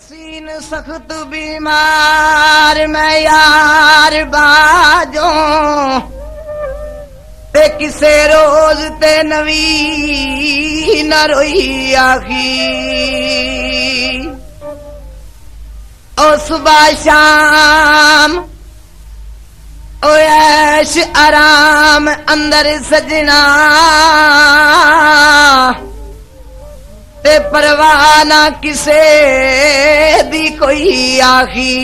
scene सख्त बीमार मैं यार बाजो ते किसे रोज ते नवी न रोई आखी ओ सुबह शाम ओ ऐश आराम अंदर सजना ते परवाह ना किसे दी कोई आखी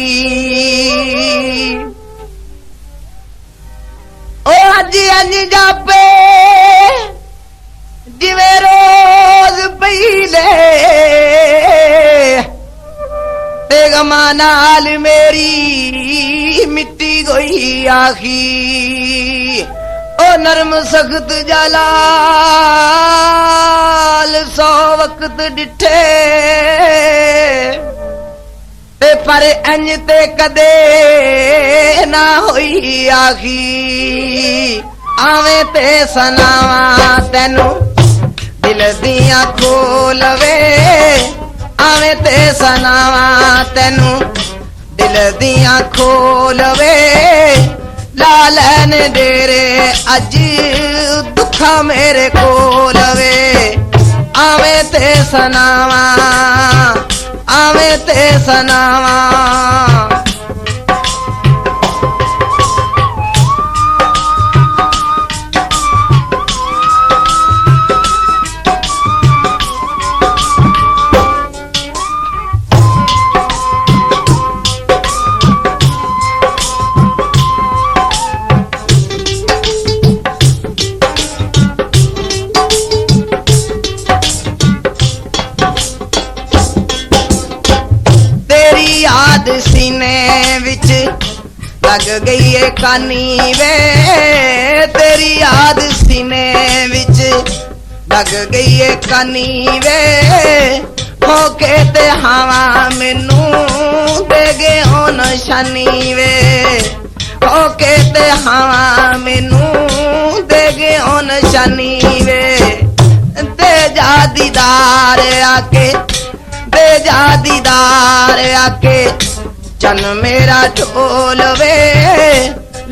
ओ अज अज जापे जिवे रोज पीले ते गमा नाल मेरी मिट्टी गई आखी ओ नरम सख्त जलाल सौ वक्त डिठे ते पर इंज ते कदे ना होई आखी आवे ते सनावा तेनू दिल दियां खोलवे आवे ते सनावा तेनू दिल दियां खोलवे लालन डेरे अज दुखा मेरे कोलवे आवे ते सनावा आवे ते सनावा याद सीने विच लग गई है कानी वे तेरी याद सीने विच लग गई है कानी वे होके ते हवा मैनू दे गए हो निशानी वे होके ते हवा मैनू दे गए हो निशानी वे दे जा दीदार आके दे जा दीदार आके चन मेरा ढोल वे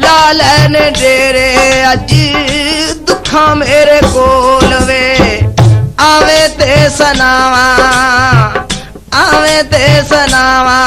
लालन डेरे अज दुखा मेरे कोल वे आवे ते सनावा आवे ते सनावा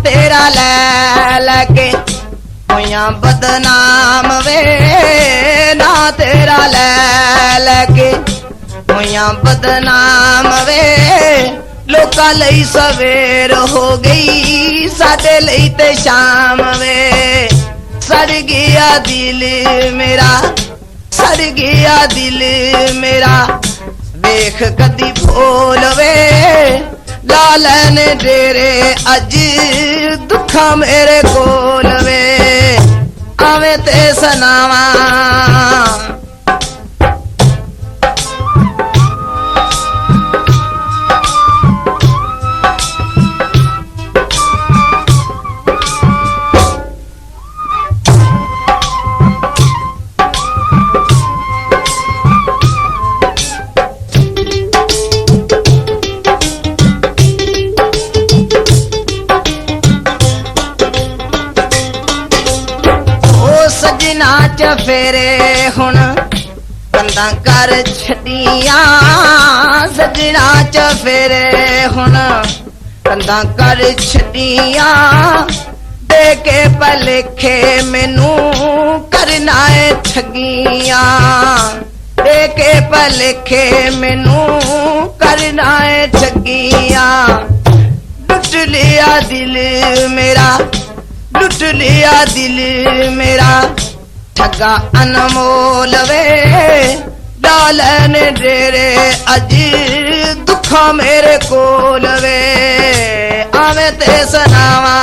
तेरा ले लगे होया बदनाम वे ना तेरा ले लगे होया बदनाम वे लोका लई सवेर हो गई साडे लई ते शाम वे सड़ गया दिल मेरा सड़ गया दिल मेरा वेख कदी भोल वे लालन डेरे अज दुखा मेरे कोल वे आवे ते सनावा फेरे हुन कंधा कर छड़िया सजना च फेरे हुन कंधा कर छड़िया दे के भलेखे मैनू करना है ठगिया दे के भलेखे मैनू करना है ठगिया लुट लिया दिल मेरा लुट लिया दिल मेरा ठगा अनमोल वे लालन डेरे अज दुखा मेरे कोल वे आवे ते सनावा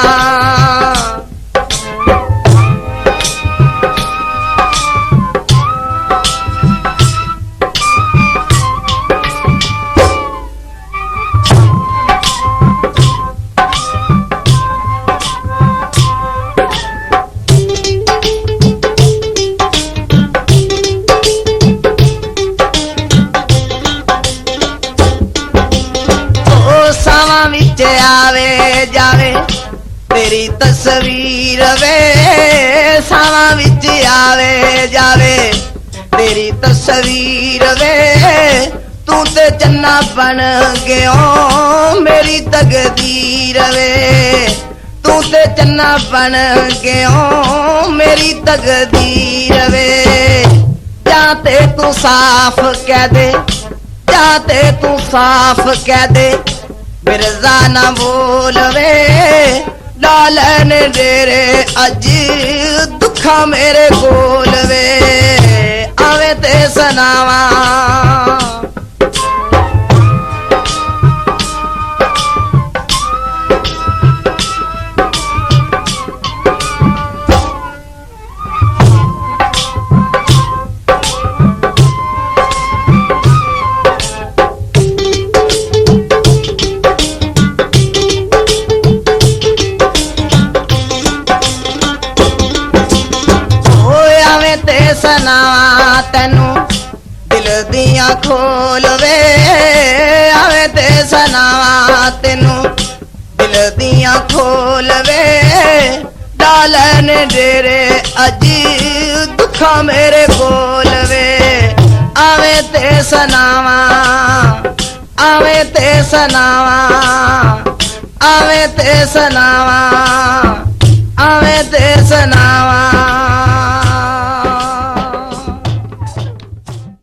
तेरी तस्वीर वे सावा विच आवे जावे तेरी तस्वीर वे तू ते चन्ना बन गयो मेरी तकदीर वे तू ते चन्ना बन गयो मेरी तकदीर वे जाते तू साफ कह दे जाते तू साफ कह दे मिर्जा ना बोलवे लालन डेरे अज दुखा मेरे कोल वे आवे ते सनावा सनावा तेनू दिल दिया खोल वे आवे ते सनावा तेनू दिल दिया खोल वे डालन डेरे अज दुखा मेरे कोल वे आवे ते सनावा आवे ते सनावा आवे ते सनावा आवे ते सनावा